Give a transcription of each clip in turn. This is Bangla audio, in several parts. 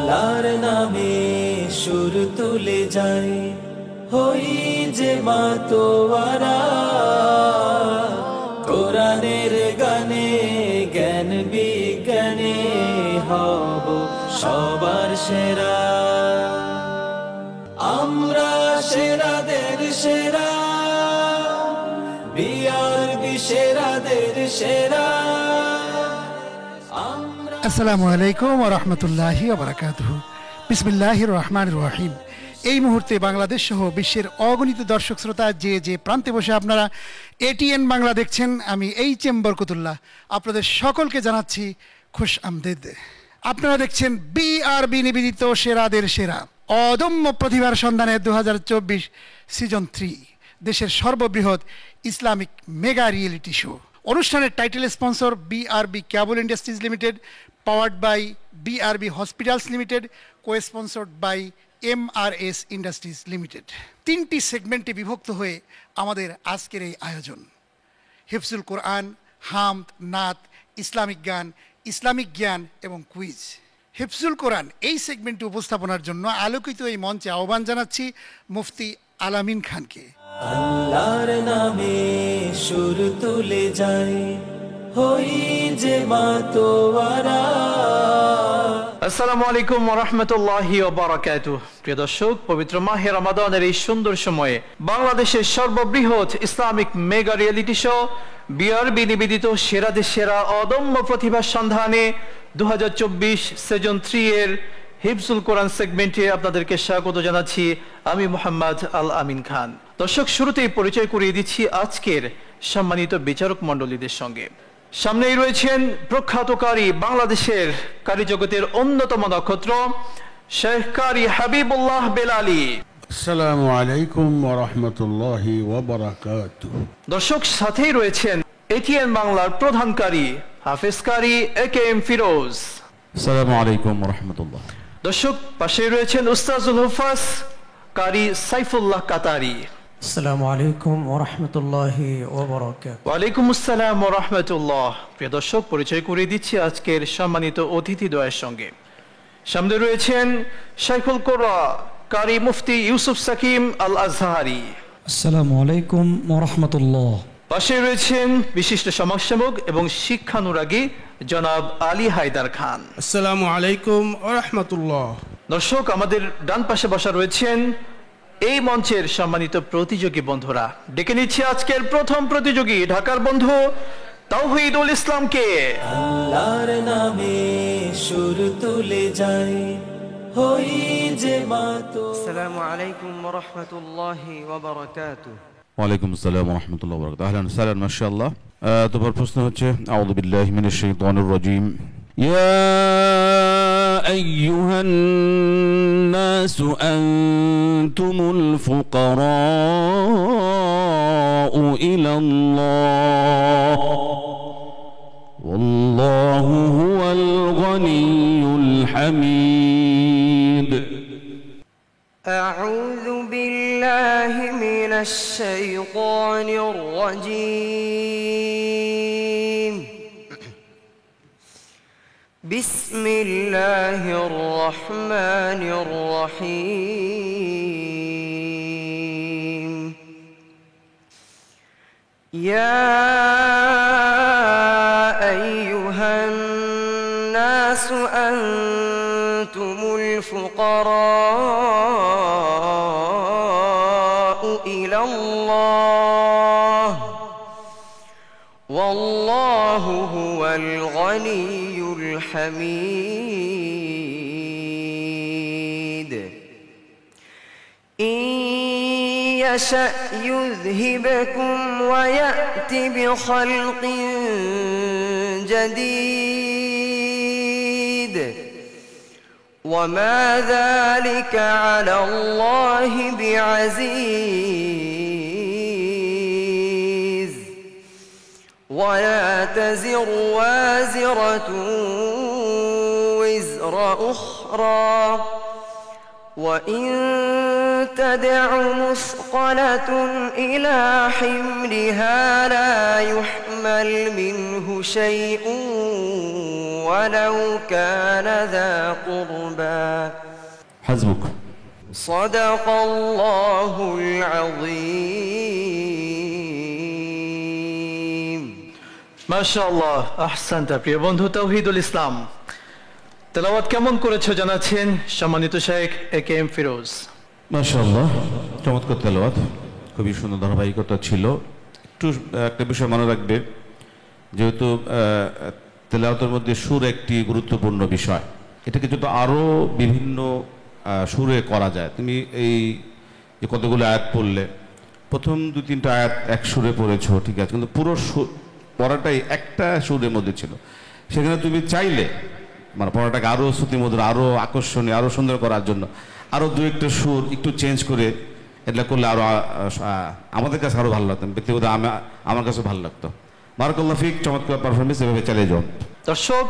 আল্লাহর নামে সুর তুলে যাই, হই যে মাতোয়ারা। কোরআনের গানে জ্ঞান বিজ্ঞানে হব সবার সেরা। আমরা সেরাদের সেরা, বিআরবি সেরাদের সেরা। আসসালামু আলাইকুম ওয়া রাহমাতুল্লাহি ওয়া বারাকাতুহু। বিসমিল্লাহির রহমানির রহিম। এই মুহূর্তে বাংলাদেশ সহ বিশ্বের অগণিত দর্শক শ্রোতা যে প্রান্তে বসে আপনারা এটিএন বাংলা দেখছেন, আমি এইচ.এম. বরকতুল্লাহ আপনাদের সকলকে জানাচ্ছি খুশ আমদেদ। আপনারা দেখছেন বিআরবি নিবেদিত সেরাদের সেরা, অদম্য প্রতিভার সন্ধানে 2024 সিজন 3 দেশের সর্ববৃহৎ ইসলামিক মেগা রিয়েলিটি শো। অনুষ্ঠানের title sponsor BRB cable industries limited, powered by BRB hospitals limited, co-sponsored by MRS industries limited. 3টি সেগমেন্টে বিভক্ত হয়ে আমাদের আজকের এই আয়োজন। হিফজুল কোরআন, হামদ, নাত, ইসলামিক গান, ইসলামিক জ্ঞান এবং কুইজ। হিফজুল কোরআন এই সেগমেন্টে উপস্থাপনার জন্য আলোকিত এই মঞ্চে আহ্বান জানাচ্ছি মুফতি আলামিন খানকে। আল্লাহর নামে সুর তুলে যাই, হই যে মাতোয়ারা। আসসালামু আলাইকুম ওয়া রাহমাতুল্লাহি ওয়া বারাকাতুহু। প্রিয় দর্শক, পবিত্র মাহে রমাদানের এই সুন্দর সময়ে বাংলাদেশের সর্ববৃহৎ Islamic mega reality show BRB নিবেদিত সেরাদের সেরা অদম্য প্রতিভার সন্ধানে 2024 সিজন 3 এর হিফজুল কোরআন সেগমেন্টে আপনাদেরকে স্বাগত জানাচ্ছি। আমি মোহাম্মদ আল আমিন খান। দর্শক, শুরুতেই পরিচয় করিয়ে দিচ্ছি আজকের সম্মানিত বিচারক মণ্ডলীদের সঙ্গে। সামনেই রয়েছেন প্রখ্যাত কারি, বাংলাদেশের কারি জগতের অন্যতম নক্ষত্র শেখ কারি হাবিবুল্লাহ বেলালী। আসসালামু আলাইকুম ওয়া রাহমাতুল্লাহি ওয়া বারাকাতুহু। দর্শক, সাথেই রয়েছেন এটিএন বাংলার প্রধান কারি হাফেজ কারি এ.কে.এম. ফিরোজ। আসসালামু আলাইকুম ওয়া রাহমাতুল্লাহ। দর্শক, পাশেই রয়েছেন উস্তাজুল হুফাজ কারি সাইফুল্লাহ কাতারি। আসসালামু আলাইকুম ওয়া রাহমাতুল্লাহি ওয়া বারাকাতুহু। ওয়া আলাইকুম আসসালাম ওয়া রাহমাতুল্লাহ। প্রিয় দর্শক, পরিচয় করিয়ে দিচ্ছি আজকের সম্মানিত অতিথিদ্বয়ের সঙ্গে। সামনে রয়েছেন শাইখুল কোরা কারি মুফতি ইউসুফ সাকিম আল আজহারি। আসসালামু আলাইকুম ওয়া রাহমাতুল্লাহ। পাশে রয়েছেন বিশিষ্ট সমাজসেবক এবং শিক্ষানুরাগী জনাব আলী হায়দার খান। আসসালামু আলাইকুম ওয়া রাহমাতুল্লাহ। দর্শক, আমাদের ডান পাশে বসা রয়েছেন এই মঞ্চের সম্মানিত প্রতিযোগী বন্ধুরা। ডেকে নিচ্ছি আজকের প্রথম প্রতিযোগী ঢাকার বন্ধু তাওহীদুল ইসলামকে। আল্লাহর নামে সুর তুলে যাই, হই যে মাতো। আসসালামু আলাইকুম ওয়া রাহমাতুল্লাহি ওয়া বারাকাতুহু। ওয়ালাইকুম আসসালাম ওয়া রাহমাতুল্লাহি ওয়া বারাকাতুহু। আহলান সালাম, মাশাআল্লাহ। তোমার প্রশ্ন হচ্ছে আউযু বিল্লাহি মিনাশ শাইতানির রাজীম। ইয়া আইয়ুহান নাসু আনতুমুল ফুকারাউ ইলাল্লাহ ওয়াল্লাহু হুয়াল গনিয়ুল হামিদ। أعوذ بالله من الشيطان الرجيم. بسم الله الرحمن الرحيم. يا أيها الناس أنتم الفقراء إلى الله والله هو الغني الحميد. إن يشأ يذهبكم ويأت بخلق جديد وما ذلك على الله بعزيز. ولا تزر وازرة وزر أخرى وإن تدع مثقلة إلى حملها لا يحمل منه شيء ولو كان ذا قربى حسبك. صدق الله العظيم. মাশাআল্লাহ, আহসানতা। প্রিয় বন্ধু তাওহীদুল ইসলাম, তেলাওয়াত কেমন করেছো জানাচ্ছেন সম্মানিত শেখ একেএম ফিরোজ। মাশাআল্লাহ, চমৎকার তেলাওয়াত, খুবই সুন্দর ধারাবাহিকতা ছিল। একটু একটা বিষয় মনে রাখবে, যেহেতু তেলাওয়াতের মধ্যে সুর একটি গুরুত্বপূর্ণ বিষয়, এটাকে যদি আরও বিভিন্ন সুরে করা যায়। তুমি এই যে কতগুলো আয়াত পড়লে, প্রথম 2-3টা আয়াত এক সুরে পড়েছো, ঠিক আছে, কিন্তু পুরো পড়াটাই একটা সুরের মধ্যে ছিল। সেখানে তুমি চাইলে মানে পড়াটাকে আরও শ্রুতিমধুর, আরও আকর্ষণীয়, আরও সুন্দর করার জন্য আরও 2-একটা সুর একটু চেঞ্জ করে এটা করলে আরও আমাদের কাছে আরও ভালো লাগতো, ব্যক্তিগত আমার কাছে ভালো লাগতো। বারাকাল্লাহু ফিক, চমৎকার পারফরমেন্স, এভাবে চালিয়ে যাও। দর্শক,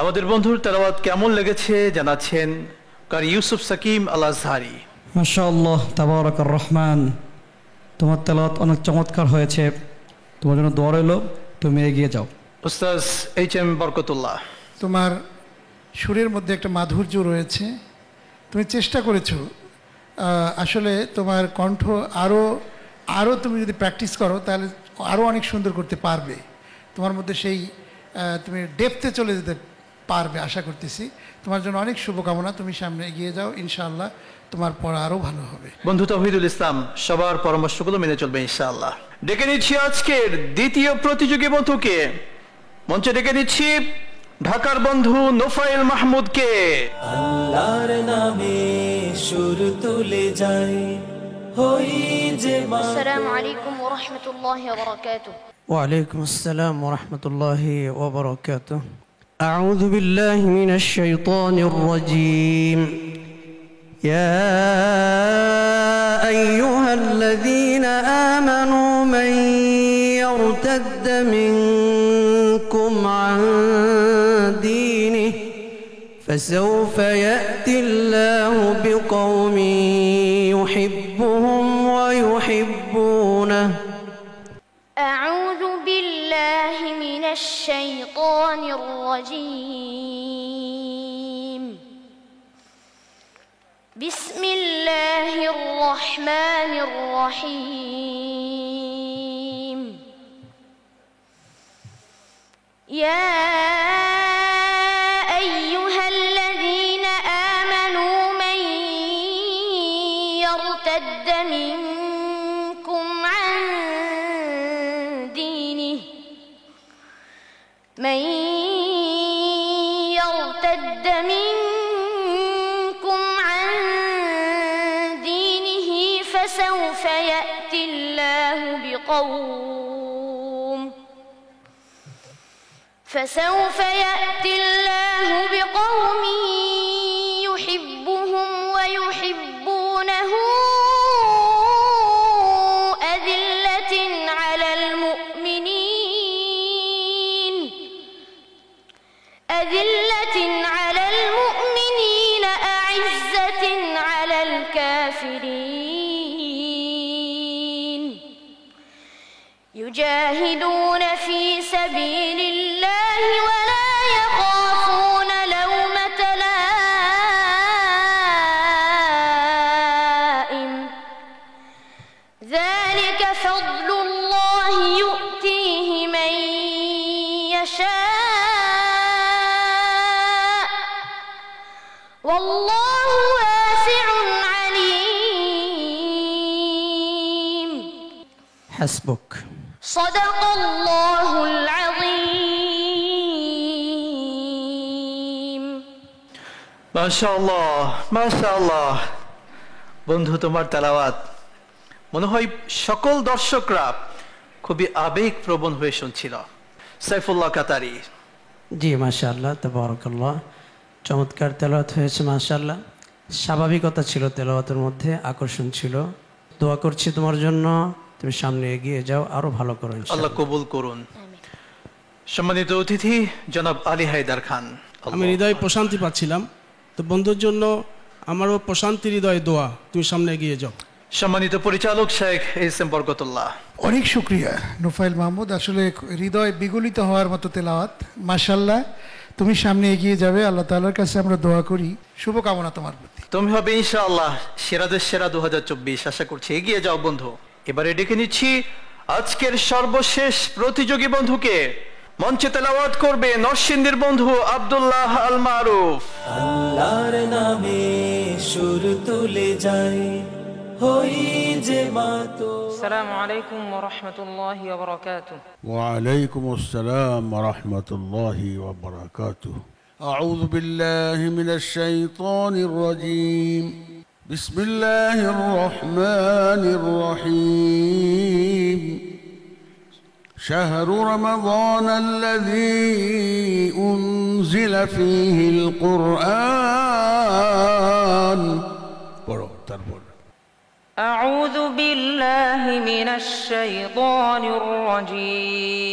আমাদের বন্ধুর তেলাওয়াত কেমন লেগেছে জানাচ্ছেন কারি ইউসুফ সাকিম আল আজহারি। মাশাআল্লাহ, তাবারাকার রহমান, তোমার তেলাওয়াত অনেক চমৎকার হয়েছে, তোমার জন্য দোয়া রইল, তুমি এগিয়ে যাও। উস্তাজ এইচ.এম. বরকতুল্লাহ, তোমার সুরের মধ্যে একটা মাধুর্য রয়েছে, তুমি চেষ্টা করেছো। আসলে তোমার কণ্ঠ আরও তুমি যদি প্র্যাকটিস করো তাহলে আরও অনেক সুন্দর করতে পারবে। তোমার মধ্যে সেই তুমি ডেপথে চলে যেতে পারবে আশা করতেছি। তোমার জন্য অনেক শুভকামনা, তুমি সামনে এগিয়ে যাও, ইনশাআল্লাহ তোমার পড়া আরও ভালো হবে। বন্ধু তাওহীদুল ইসলাম সবার পরামর্শগুলো মেনে চলবে ইনশাআল্লাহ। ডেকে নিচ্ছি আজকের দ্বিতীয় প্রতিযোগী বন্ধুকে, মঞ্চে ডেকে নিচ্ছি ঢাকার বন্ধু নোফাইল মাহমুদকে। আল্লাহর নামে সুর তুলে যাই, হই যে السلام عليكم ورحمة الله وبركاته. وعليكم السلام ورحمة الله وبركاته. أعوذ بالله من الشيطان الرجيم. يا أيها الذين آمنوا من يرتد منكم عن دينه فسوف يأتي الله بقوم يحبهم ويحبونه. أعوذ بالله من الشيطان الرجيم. بسم الله الرحمن الرحيم. يا أيها الذين آمنوا من يرتد منكم عن دينه فسوف يأتي الله بقوم يحبهم ويحبونه أذلة على المؤمنين أعزة على الكافرين يجاهدون في سبيل الله ولا يخافون لومة لائم ذلك فضل الله يؤتيه من يشاء والله واسع عليم. حسبك. صدق الله العظيم. মাশাআল্লাহ মাশাআল্লাহ। বন্ধু, তোমার তেলাওয়াত মনে হয় সকল দর্শকরা খুবই আবেগপ্রবণ হয়ে শুনছিল। সাইফুল্লাহ কাতারি। জি মাশাআল্লাহ, তাবারাকাল্লাহ, চমৎকার তেলাওয়াত হয়েছে মাশাআল্লাহ। স্বাভাবিকতা ছিল তেলাওয়াতের মধ্যে, আকর্ষণ ছিল। দোয়া করছি তোমার জন্য, তুমি সামনে এগিয়ে যাও, আরো ভালো করো ইনশাআল্লাহ। আল্লাহ কবুল করুন। সম্মানিত অতিথি জনাব আলী হায়দার খান। আমি হৃদয়ে প্রশান্তি পাচ্ছিলাম, তো বন্ধুর জন্য আমারও প্রশান্তির হৃদয়ে দোয়া, তুমি সামনে এগিয়ে যাও। সম্মানিত পরিচালক শেখ এইচ.এম. বরকতুল্লাহ। অনেক শুক্রিয়া নোফাইল মাহমুদ, আসলে হৃদয় বিগলিত হওয়ার মতো তেলাওয়াত, মাশাআল্লাহ। তুমি সামনে এগিয়ে যাবে। আল্লাহ তাআলার কাছে আমরা দোয়া করি, শুভকামনা তোমার প্রতি। তুমি হবে ইনশাআল্লাহ সেরাদের সেরা 2024। আশা করছি এগিয়ে যাও বন্ধু। এবারে ডেকে নিচ্ছি আজকের সর্বশেষ প্রতিযোগী বন্ধুকে। মঞ্চে তেলাওয়াত করবে নরসিংদীর বন্ধু আব্দুল্লাহ আল মারুফ। আল্লাহর নামে সুর তুলে যাই, হই যে মাতো। السلام عليكم ورحمة الله وبركاته. وعليكم السلام ورحمة الله وبركاته. أعوذ بالله من الشيطان الرجيم. بسم الله الرحمن الرحيم. شهر رمضان الذي أنزل فيه القرآن. أعوذ بالله من الشيطان الرجيم.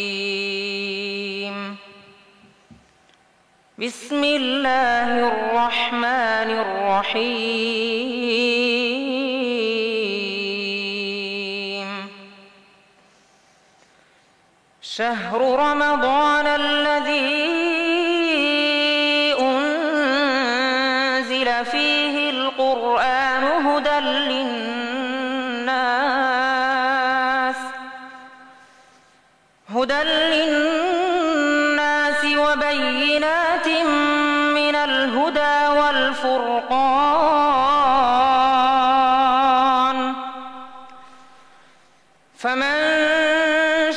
بسم الله الرحمن الرحيم. شهر رمضان الذي أنزل فيه القرآن هدى للناس وبينات من الهدى والفرقان، فمن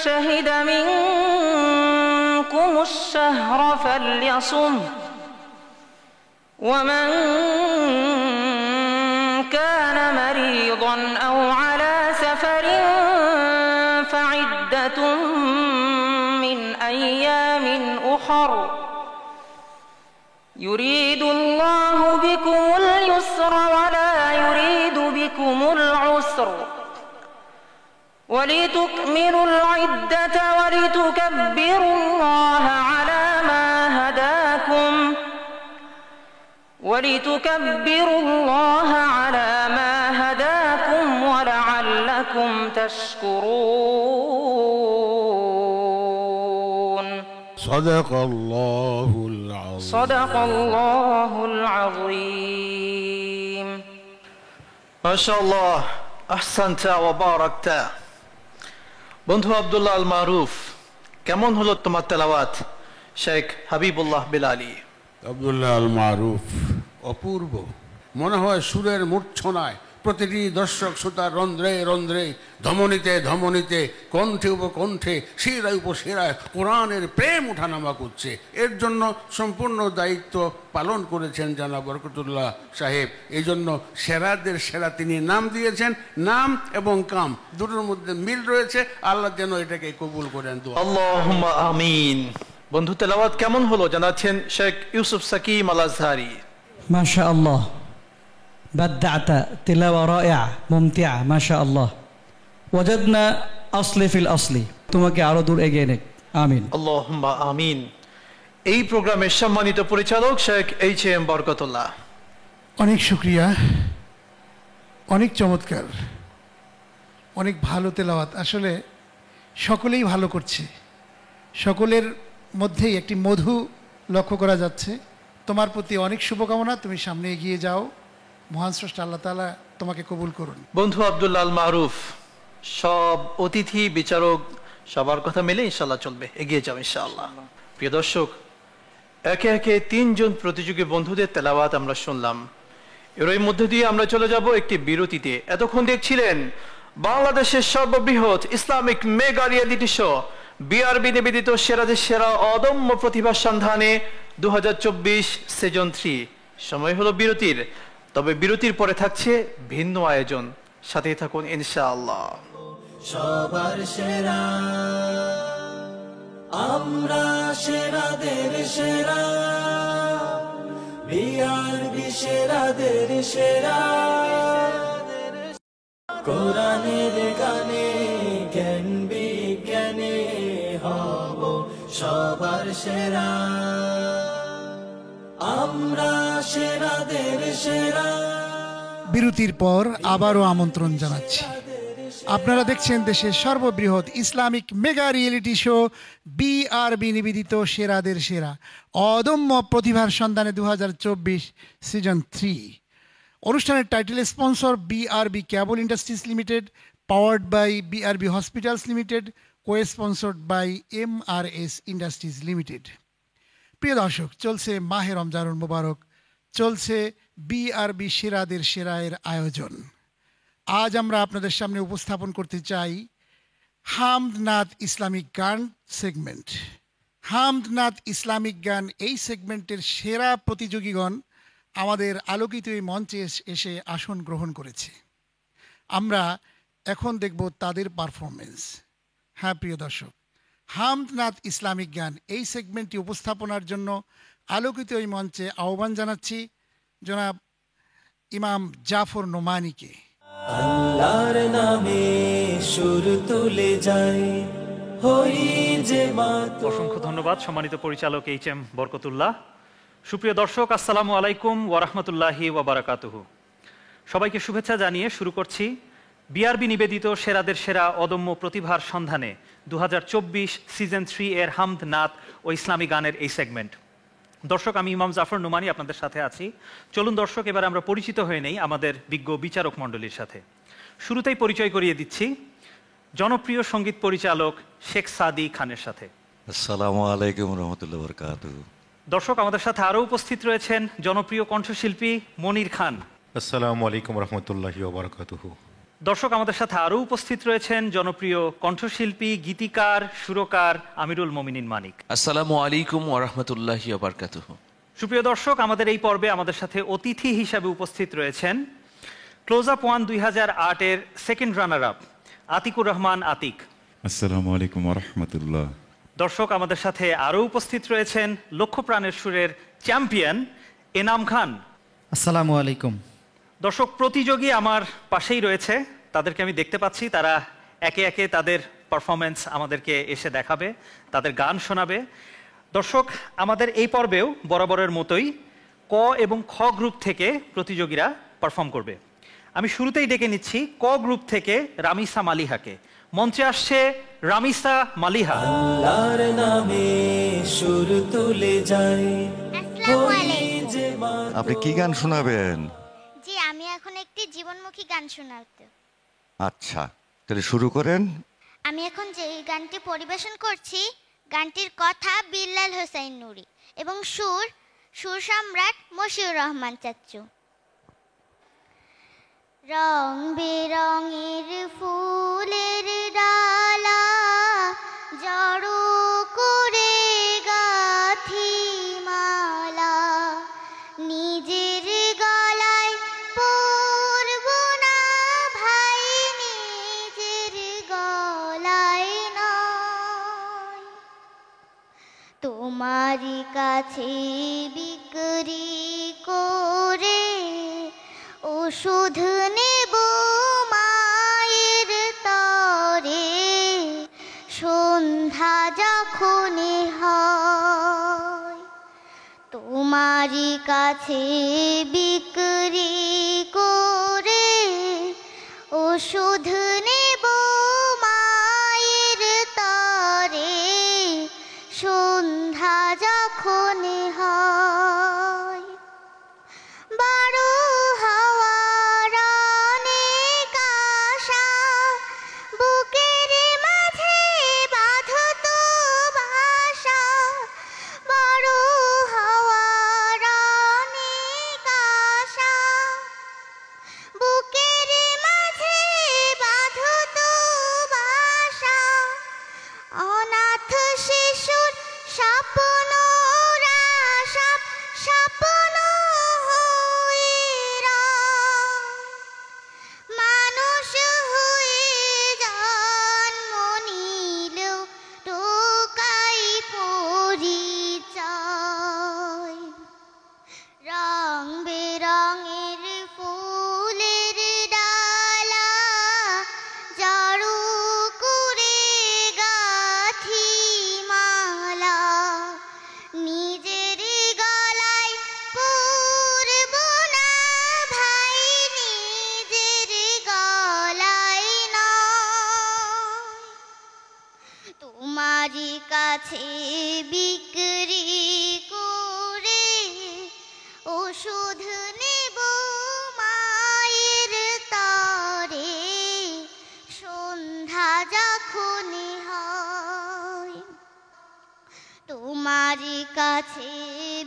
شهد منكم الشهر فليصم، ومن كان مريضا أو على سفر فعدة من أيام أخر، يريد الله بكم اليسر ولا يريد بكم العسر، ولتكملوا العدة ولتكبروا الله على ما هداكم ولعلكم تشكرون. صدق الله العظيم. صدق الله العظيم. ما شاء الله أحسنت وباركت। বন্ধু আব্দুল্লাহ আল মারুফ, কেমন হলো তোমার তেলাওয়াত? শেখ হাবিবুল্লাহ বিলালি। আব্দুল্লাহ আল মারুফ অপূর্ব, মনে হয় সুরের মূর্ছনায় প্রতিটি দর্শক শ্রোতার রন্ধ্রে রন্ধ্রে, ধমনীতে ধমনীতে, কণ্ঠে উপকণ্ঠে, শিরায় উপশিরায় কোরআনের প্রেম ওঠানামা করছে। এর জন্য সম্পূর্ণ দায়িত্ব পালন করেছেন জনাব বরকতুল্লাহ সাহেব। এই জন্য সেরাদের সেরা তিনি নাম দিয়েছেন। নাম এবং কাম দুটোর মধ্যে মিল রয়েছে। আল্লাহ যেন এটাকে কবুল করেন। আল্লাহুম্মা আমিন। বন্ধু তেলাওয়াত কেমন হলো জানাচ্ছেন শেখ ইউসুফ সাকিম আল আজহারি। মাশাআল্লাহ, বাদআতা তিলাওয়া রাইআ মুমতিআ, মাশাআল্লাহ। ওয়াজাদনা আসলি ফিল আসলি, তোমাকে আরো দূর এগিয়ে নেক, আমিন। আল্লাহুম্মা আমিন। এই প্রোগ্রামের সম্মানিত পরিচালক শেখ এইচ এম বরকতুল্লাহ। অনেক শুক্রিয়া, অনেক চমৎকার, অনেক ভালো তেলাওয়াত। আসলে সকলেই ভালো করছে, সকলের মধ্যেই একটি মধু লক্ষ্য করা যাচ্ছে। তোমার প্রতি অনেক শুভকামনা, তুমি সামনে এগিয়ে যাও। মহান স্রষ্টা আল্লাহ তাআলা তোমাকে কবুল করুন। বন্ধু আব্দুল্লাহ আল মারুফ, সব অতিথি বিচারক সবার কথা মিলে ইনশাআল্লাহ চলবে, এগিয়ে যাও ইনশাআল্লাহ। প্রিয় দর্শক, একে একে তিনজন প্রতিযোগী বন্ধুদের তেলাওয়াত আমরা শুনলাম। এর মধ্যে দিয়ে আমরা চলে যাব একটি বিরতিতে। এতক্ষণ দেখছিলেন বাংলাদেশের সর্ববৃহৎ Islamic mega reality show BRB নিবেদিত সেরাদের সেরা অদম্য প্রতিভার সন্ধানে 2024 সিজন 3। সময় হলো বিরতির, তবে বিরতির পরে থাকছে ভিন্ন আয়োজন। সাথেই থাকুন ইনশাআল্লাহ। সবার সেরা, আমরা সেরাদের সেরা, বিআরবি সেরাদের সেরা। কোরআনের গানে জ্ঞান বিজ্ঞানে হব সবার সেরা, আমরা সেরাদের সেরা। বিরতির পর আবারও আমন্ত্রণ জানাচ্ছি আপনারা দেখছেন দেশের সর্ববৃহৎ Islamic mega reality show BRB নিবেদিত সেরাদের সেরা অদম্য প্রতিভার সন্ধানে 2024 সিজন 3। অনুষ্ঠানের title sponsor BRB cable industries limited, powered by BRB hospitals limited, co sponsored by MRS industries limited. প্রিয় দর্শক, চলছে মাহে রমজানুল মুবারক, চলছে বিআরবি সেরাদের সেরায়ের আয়োজন। আজ আমরা আপনাদের সামনে উপস্থাপন করতে চাই হামদ নাত ইসলামিক গান সেগমেন্ট। হামদ নাত ইসলামিক গান এই সেগমেন্টের সেরা প্রতিযোগীগণ আমাদের আলোকিত এই মঞ্চে এসে আসন গ্রহণ করেছে। আমরা এখন দেখব তাদের পারফরমেন্স। হ্যাঁ প্রিয় দর্শক, হামদ নাত ইসলামিক গান এই সেগমেন্টটি উপস্থাপনার জন্য আলোকিত এই মঞ্চে আহ্বান জানাচ্ছি জনাব ইমাম জাফর নোমানীকে। আল্লাহর নামে সুর তুলে যায় হই যে মাত। অসংখ্য ধন্যবাদ সম্মানিত পরিচালক এইচ.এম. বরকতুল্লাহ। সুপ্রিয় দর্শক, আসসালামু আলাইকুম ওয়া রাহমাতুল্লাহি ওয়া বারাকাতুহু। সবাইকে শুভেচ্ছা জানিয়ে শুরু করছি বিআরবি নিবেদিত সেরাদের সেরা অদম্য প্রতিভার সন্ধানে 2024 সিজন 3 এর হামদ নাত ও ইসলামী গানের এই সেগমেন্ট। দর্শক, আমি ইমাম জাফর নোমানী আপনাদের সাথে আছি। চলুন দর্শক, এবার আমরা পরিচিত হয়ে নেই আমাদের বিজ্ঞ বিচারক মণ্ডলীর সাথে। শুরুতেই পরিচয় করিয়ে দিচ্ছি জনপ্রিয় সঙ্গীত পরিচালক শেখ সাদি খানের সাথে। আসসালামু আলাইকুম রহমতুল্লাহ বরকাতুহু। দর্শক, আমাদের সাথে আরও উপস্থিত রয়েছেন জনপ্রিয় কণ্ঠশিল্পী মনির খান। আসসালামু আলাইকুম রহমতুল্লাহি ওয়া বারাকাতুহু। দর্শক, আমাদের সাথে আরও উপস্থিত রয়েছেন জনপ্রিয় কণ্ঠশিল্পী, গীতিকার, সুরকার আমিরুল মোমিনিন মানিক। আসসালামু আলাইকুম ওয়া রাহমাতুল্লাহি ওয়া বারাকাতুহু। সুপ্রিয় দর্শক, আমাদের এই পর্বে আমাদের সাথে অতিথি হিসাবে উপস্থিত রয়েছেন ক্লোজ আপ 1 2008 এর second runner up Atiqur Rahman Atiq. আসসালামু আলাইকুম ওয়া রাহমাতুল্লাহ। দর্শক, আমাদের সাথে আরও উপস্থিত রয়েছেন লক্ষ প্রাণের সুরের চ্যাম্পিয়ন এনাম খান। আসসালামু আলাইকুম। দর্শক, প্রতিযোগী আমার পাশেই রয়েছে, তাদেরকে আমি দেখতে পাচ্ছি। তারা একে একে তাদের পারফরমেন্স আমাদেরকে এসে দেখাবে, তাদের গান শোনাবে। দর্শক, আমাদের এই পর্বেও বরাবরের মতোই ক এবং খ গ্রুপ থেকে প্রতিযোগীরা পারফর্ম করবে। আমি শুরুতেই ডেকে নিচ্ছি ক গ্রুপ থেকে রামিসা মালিহাকে। মঞ্চে আসছে রামিসা মালিহা। আল্লাহর নামে সুর তুলে যায় হই যে মাত। আপনি কি গান শোনাবেন? জি, আমি এখন একটি জীবনমুখী গান শোনাতে। আচ্ছা, তাহলে শুরু করেন। আমি এখন যে গানটি পরিবেশন করছি, গানটির কথা বিল্লাল হোসাইন নুরি এবং সুর সম্রাট মশিউর রহমান চাচ্চু। রং বেরঙের ফুলের ডালা জড়ো করে গাথি মালা, নিজের গলায় পরব না ভাই, নিজের গলায় নয়, তোমারই কাছে বিক্রি করে ওষুধ নেব মায়ের তরে, সন্ধ্যা যখন হয় তোমারই কাছে বিক্রি করে ওষুধ নেব মায়ের তরে, সন্ধ্যা যখন হয়। বারো হাওয়ার অনেক আশা বুকের মাঝে বাঁধত ভাষা, বারো হাওয়ার অনেক আশা বুকের মাঝে বাঁধত ভাষা, অনাথ শিশুর স্বপ্ন স্বপ্ন হয়ে কাছে বিক্রি করে ওষুধ নেব মায়ের তরে সন্ধ্যা যখন হয়। তোমার কাছে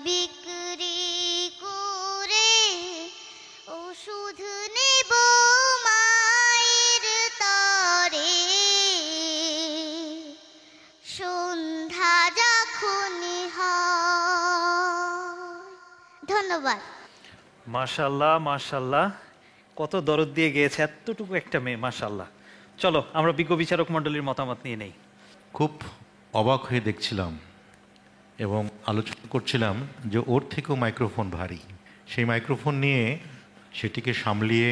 বিক্রি করে ওষুধ নেব মায়ের তরে সন্ধ্যা যখন হয়। ধন্যবাদ। মাশাল্লাহ মাশাল্লাহ, কত দরদ দিয়ে গিয়েছে এতটুকু একটা মেয়ে, মাশাল্লাহ। চলো আমরা বিজ্ঞ বিচারক মণ্ডলীর মতামত নিয়ে নেই। খুব অবাক হয়ে দেখছিলাম এবং আলোচনা করছিলাম যে ওর থেকেও মাইক্রোফোন ভারী। সেই মাইক্রোফোন নিয়ে সেটিকে সামলিয়ে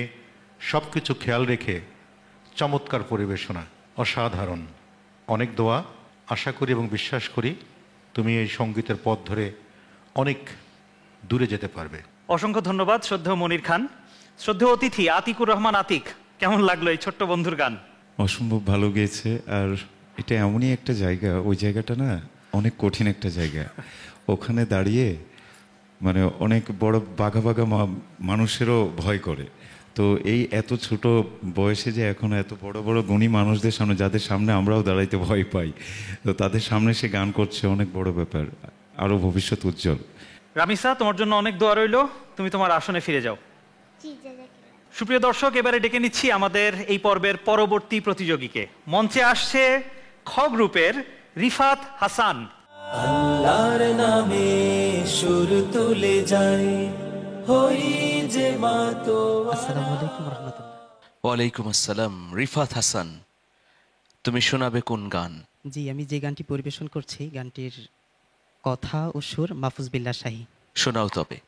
সব কিছু খেয়াল রেখে চমৎকার পরিবেশনা, অসাধারণ। অনেক দোয়া, আশা করি এবং বিশ্বাস করি তুমি এই সঙ্গীতের পথ ধরে অনেক দূরে যেতে পারবে। অসংখ্য ধন্যবাদ শ্রদ্ধেয় মনির খান। শ্রদ্ধেয় অতিথি আতিকুর রহমান আতিক, কেমন লাগলো এই ছোট্ট বন্ধুর গান? অসম্ভব ভালো গেয়েছে। আর এটা এমনই একটা জায়গা, ওই জায়গাটা না অনেক কঠিন একটা জায়গা। ওখানে দাঁড়িয়ে মানে অনেক বড় বাঘা বাঘা মানুষেরও ভয় করে। তো এই এত ছোট বয়সে যে এখন এত বড় বড় গুণী মানুষদের সামনে, যাদের সামনে আমরাও দাঁড়াইতে ভয় পাই, তো তাদের সামনে সে গান করছে, অনেক বড় ব্যাপার। আরও ভবিষ্যৎ উজ্জ্বল। রামিসা, তোমার জন্য অনেক দোয়া রইল, তুমি তোমার আসনে ফিরে যাও। সুপ্রিয় দর্শক, এবারে ডেকে নিচ্ছি আমাদের এই পর্বের পরবর্তী প্রতিযোগীকে। মঞ্চে আসছে খ গ্রুপের রিফাত হাসান। আল্লাহর নামে সুর তুলে যায় হই যে মাতো। আসসালামু আলাইকুম রাহমাতুল্লাহ। ওয়ালাইকুম আসসালাম। রিফাত হাসান, তুমি শোনাবে কোন গান? জি, আমি যে গানটি পরিবেশন করছি গানটির কথা ও সুর মাহফুজ বিল্লাহ শাহী। শোনাও তবে।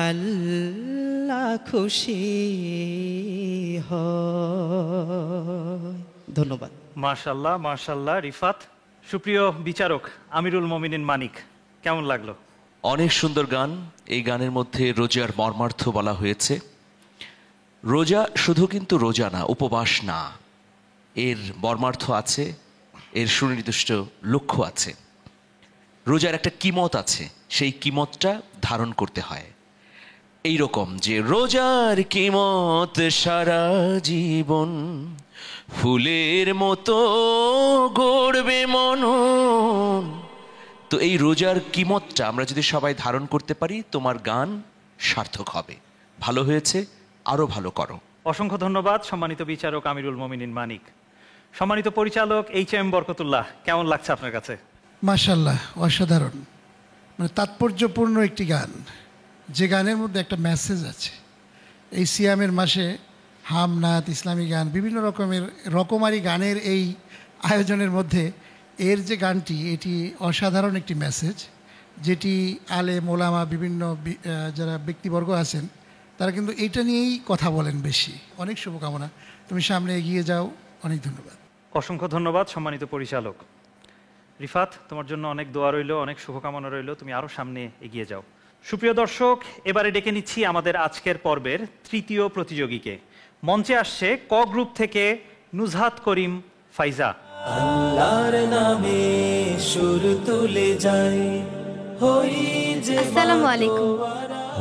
আল্লাহ আল্লাহ খুশি হয়। ধন্যবাদ। মাশাল্লাহ মাশাল্লাহ। রিফাত, সুপ্রিয় বিচারক আমিরুল মোমিনিন মানিক, কেমন লাগলো? অনেক সুন্দর গান। এই গানের মধ্যে রোজার মর্মার্থ বলা হয়েছে। রোজা শুধু কিন্তু রোজা না, উপবাস না, এর মর্মার্থ আছে, এর সুনির্দিষ্ট লক্ষ্য আছে। রোজার একটা কিমত আছে, সেই কিমতটা ধারণ করতে হয়। এই রকম যে রোজার কিমত সারা জীবন ফুলের মতো গড়বে মনন। তো এই রোজার কিমতটা আমরা যদি সবাই ধারণ করতে পারি, তোমার গান সার্থক হবে। ভালো হয়েছে, আরো ভালো করো। অসংখ্য ধন্যবাদ সম্মানিত বিচারক আমিরুল মোমিনিন মানিক। সম্মানিত পরিচালক HM বরকতুল্লাহ, কেমন লাগছে আপনার কাছে? মাশাল্লাহ, অসাধারণ, মানে তাৎপর্যপূর্ণ একটি গান, যে গানের মধ্যে একটা মেসেজ আছে। এই সিয়ামের মাসে হামনাত, ইসলামী গান, বিভিন্ন রকমারি গানের এই আয়োজনের মধ্যে এর যে গানটি, এটি অসাধারণ একটি মেসেজ, যেটি আলে মোলামা বিভিন্ন যারা ব্যক্তিবর্গ আছেন তারা কিন্তু এটা নিয়েই কথা বলেন বেশি। অনেক শুভকামনা, তুমি সামনে এগিয়ে যাও। অনেক ধন্যবাদ। অসংখ্য ধন্যবাদ সম্মানিত পরিচালক। রিফাত, তোমার জন্য অনেক দোয়া রইল, অনেক শুভকামনা রইল, তুমি আরও সামনে এগিয়ে যাও। সুপ্রিয় দর্শক, এবারে ডেকে নিচ্ছি আমাদের আজকের পর্বের তৃতীয় প্রতিযোগীকে। মঞ্চে আসছে ক গ্রুপ থেকে নুজহাত করিম ফাইজা। আল্লাহর নামে সুর তুলে যায়, হই যে আসসালামু আলাইকুম।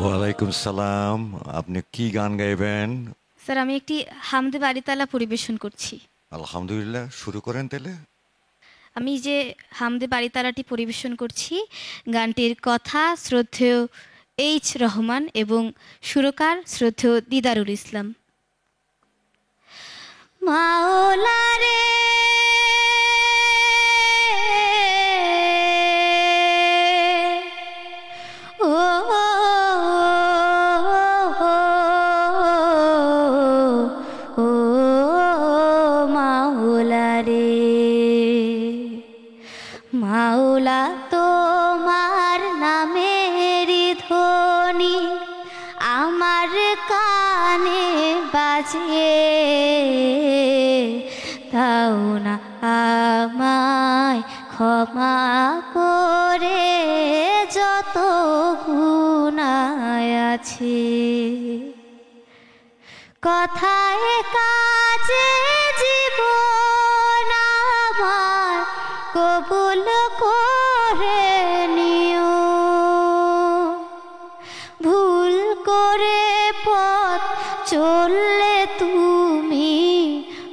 ওয়ালাইকুম সালাম। আপনি কি গান গাইবেন? স্যার, আমি একটি হামদে বাড়িতালা পরিবেশন করছি। আলহামদুলিল্লাহ, শুরু করেন তাহলে। আমি যে হামদে বাড়িতালাটি পরিবেশন করছি, গানটির কথা শ্রদ্ধেয় H রহমান এবং সুরকার শ্রদ্ধেয় দিদারুল ইসলাম। মাওলা রে ও ও মাওলা রে, মাওলা তোমার নামের ধ্বনি আমার কানে বাজে, দাও না আমায় ক্ষমা করে যত গুনাহ আছে, কথায় কাজে জীবন আমার কবুল করে নিও, ভুল করে পথ চললে তুমি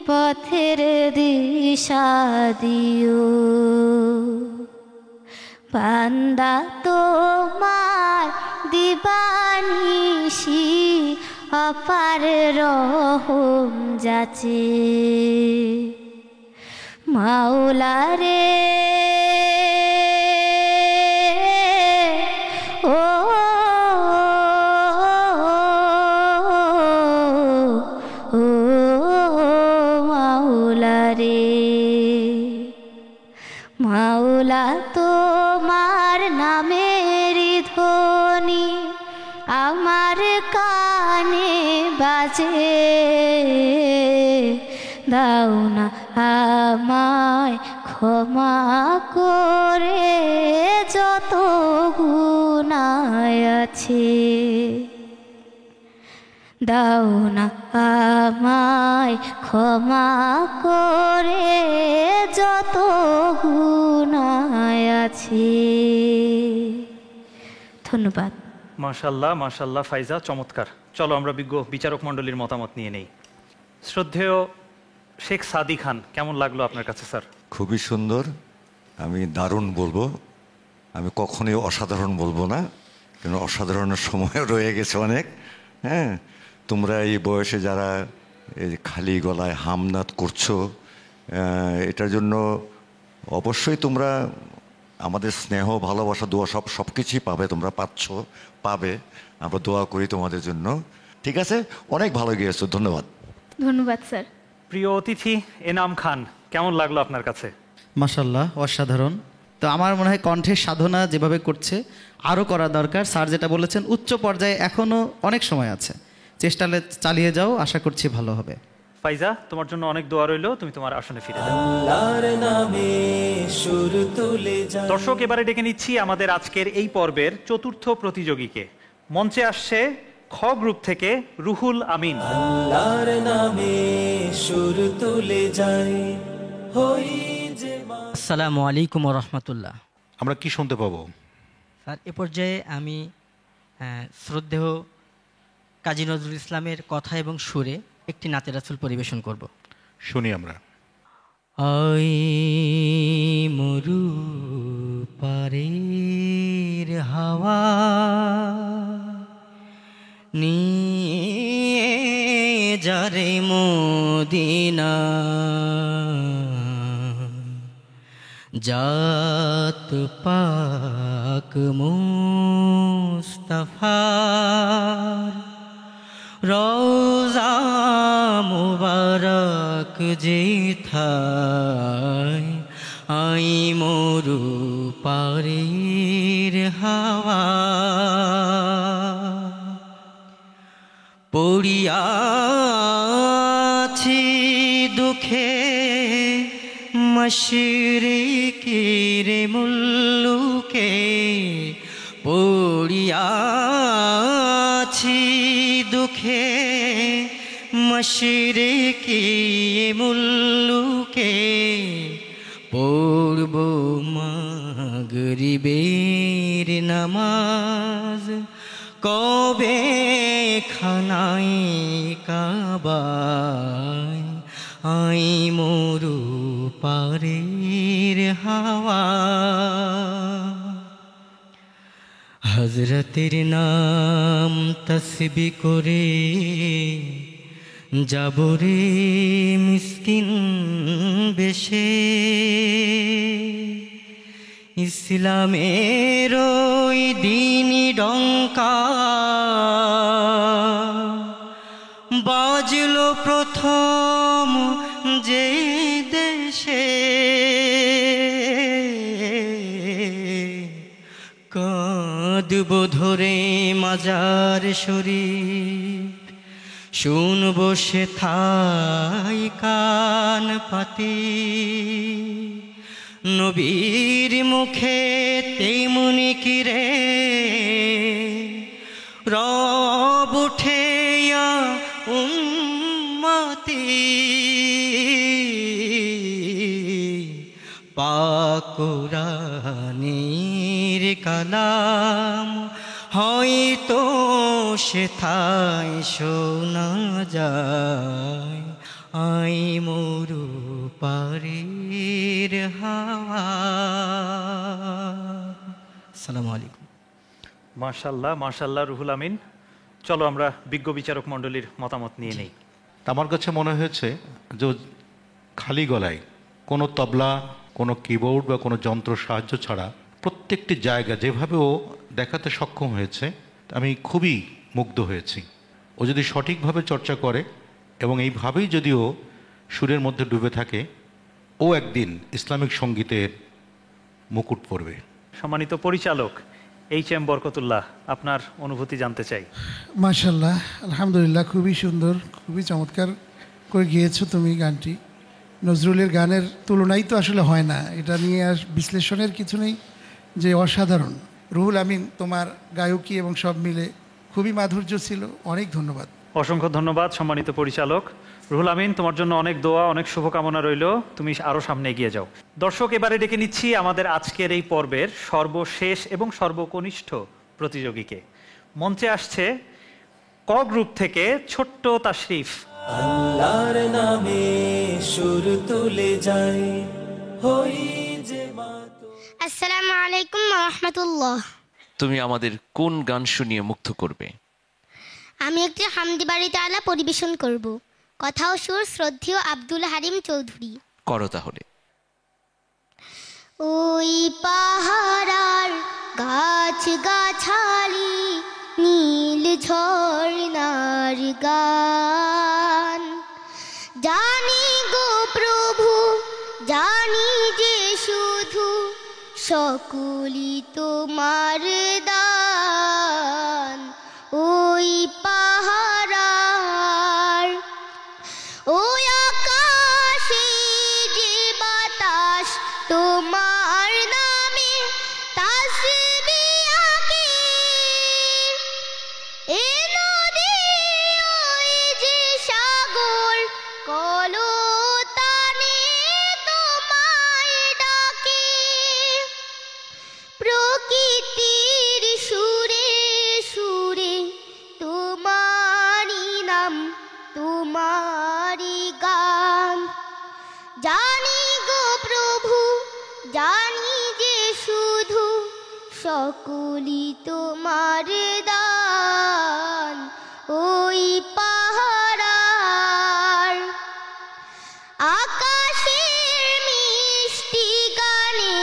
পথের দিশা দিও, বান্দা তোমার দিবানিশি অপার রহম যাচে, মাওলা রে ও ও মাওলা রে, মাওলা তোমার নামের ধ্বনি আমার কানে বাজে, দাও না আমায় ক্ষমা করে যত গুনাহ আছে, দাও না আমায় ক্ষমা করে যত গুনাহ আছে। ধন্যবাদ। মাশাল্লাহ মাশাল্লাহ ফাইজা, চমৎকার। চলো আমরা বিজ্ঞ বিচারক মণ্ডলীর মতামত নিয়ে নেই। শ্রদ্ধেয় শেখ সাদি খান, কেমন লাগলো আপনার কাছে স্যার? খুবই সুন্দর। আমি দারুণ বলবো, আমি কখনোই অসাধারণ বলবো না, কারণ অসাধারণের সময় রয়ে গেছে অনেক। হ্যাঁ, তোমরা এই বয়সে যারা এই খালি গলায় হামনাত করছো, এটার জন্য অবশ্যই তোমরা আমাদের স্নেহ, ভালোবাসা, দোয়া সব কিছুই পাবে, তোমরা পাবে। আমরা দোয়া করি তোমাদের জন্য। ঠিক আছে, অনেক ভালো গিয়েছো, ধন্যবাদ। ধন্যবাদ স্যার। প্রিয় অতিথি এনাম খান, কেমন লাগলো আপনার কাছে? মাশাল্লাহ, অসাধারণ। তো আমার মনে হয় কণ্ঠের সাধনা যেভাবে করছে আরও করা দরকার। স্যার যেটা বলেছেন, উচ্চ পর্যায়ে এখনও অনেক সময় আছে। চেষ্টা চালিয়ে যাও, আশা করছি ভালো হবে। ফাইজা, তোমার জন্য অনেক দোয়া রইল, তুমি তোমার আসনে ফিরে যাও। আল্লাহর নামে সুর তুলে যায়। দর্শক, এবারে ডেকে নিচ্ছি আমাদের আজকের এই পর্বের চতুর্থ প্রতিযোগীকে। মঞ্চে আসছে খ গ্রুপ থেকে রুহুল আমিন। আল্লাহর নামে সুর তুলে যায়, হই যে আসসালামু আলাইকুম রহমতুল্লাহ। আমরা কি শুনতে পাবো স্যার? এ পর্যায়ে আমি শ্রদ্ধেয় কাজী নজরুল ইসলামের কথা এবং সুরে একটি নাতে রাসূল পরিবেশন করব। শুনি আমরা। আই মরু পারের হাওয়া নিয়ে যারে মদিনা, জাত পাক মুস্তাফার রওজা মুবারক যেথায়, আই মরু পারের হাওয়া পড়িয়াছি দুঃখে মশরিকের মুল্লুকে, পড়িয়াছি দুঃখে মশরিকের মুল্লুকে, পড়ব মাগরিবের নামাজ কবে খানায় কাবায়, আই মরু পারের হাওয়া হযরতের নাম তসবি করে যাবরে মিসকিন বেশে, ইসলামের ওই দিনই ডঙ্কা বাজলো প্রথম যে দেশে, কাঁদব ধরে মাজার শরীফ, শুনব সেথায় কান পাতি, নবীর মুখে তেমনি কিরে রব উঠেয়া উম্মতি, পাক কুরআনের কালাম হয়তো সেথায় শোনা যায়, আই মরু পারের হাওয়া। আসসালামু আলাইকুম। মাশাআল্লাহ, মাশাআল্লাহ রুহুল আমিন। চলো আমরা বিজ্ঞ বিচারক মণ্ডলীর মতামত নিয়ে নেই। আমার কাছে মনে হয়েছে যে খালি গলায় কোনো তবলা, কোনো কিবোর্ড বা কোনো যন্ত্র সাহায্য ছাড়া প্রত্যেকটি জায়গা যেভাবে ও দেখাতে সক্ষম হয়েছে, আমি খুবই মুগ্ধ হয়েছি। ও যদি সঠিকভাবে চর্চা করে এবং এইভাবেই যদি ও সুরের মধ্যে ডুবে থাকে, ও একদিন ইসলামিক সঙ্গীতের মুকুট পরবে। সম্মানিত পরিচালক এইচ.এম. বরকতুল্লাহ, আপনার অনুভূতি জানতে চাই। মাশাআল্লাহ, আলহামদুলিল্লাহ, খুবই সুন্দর, খুবই চমৎকার করে গিয়েছো তুমি গানটি। নজরুলের গানের তুলনাই তো আসলে হয় না, এটা নিয়ে আর বিশ্লেষণের কিছু নেই, যে অসাধারণ। রুহুল আমিন, তোমার গায়কী এবং সব মিলে খুবই মাধুর্য ছিল, অনেক ধন্যবাদ। অসংখ্য ধন্যবাদ সম্মানিত পরিচালক। রুহুল আমিন, তোমার জন্য অনেক দোয়া, অনেক শুভকামনা রইল, তুমি আরও সামনে এগিয়ে যাও। দর্শক, এবারে ডেকে নিচ্ছি আমাদের আজকের এই পর্বের সর্বশেষ এবং সর্বকনিষ্ঠ প্রতিযোগীকে। মঞ্চে আসছে ক গ্রুপ থেকে ছোট্ট তাশরিফ। আল্লাহর নামে সুর তুলে যায়, হই যে আসসালামু আলাইকুম ওয়া রাহমাতুল্লাহ। তুমি আমাদের কোন গান শুনিয়ে মুগ্ধ করবে? আমি একটি হামদি বাড়ি তাআলা পরিবেশন করব। কথা ও সুর শ্রদ্ধেয় আব্দুল হালিম চৌধুরী। করো তাহলে। ওই পাহাড়ার গাছ গাছালি নীল ঝর্ণার গান, জানি গো প্রভু জানি যে শুধু সকলি তোমার দান। ওই পাহাড়া সকলি তোমার দান ওই পাহারার আকাশের মিষ্টি গানে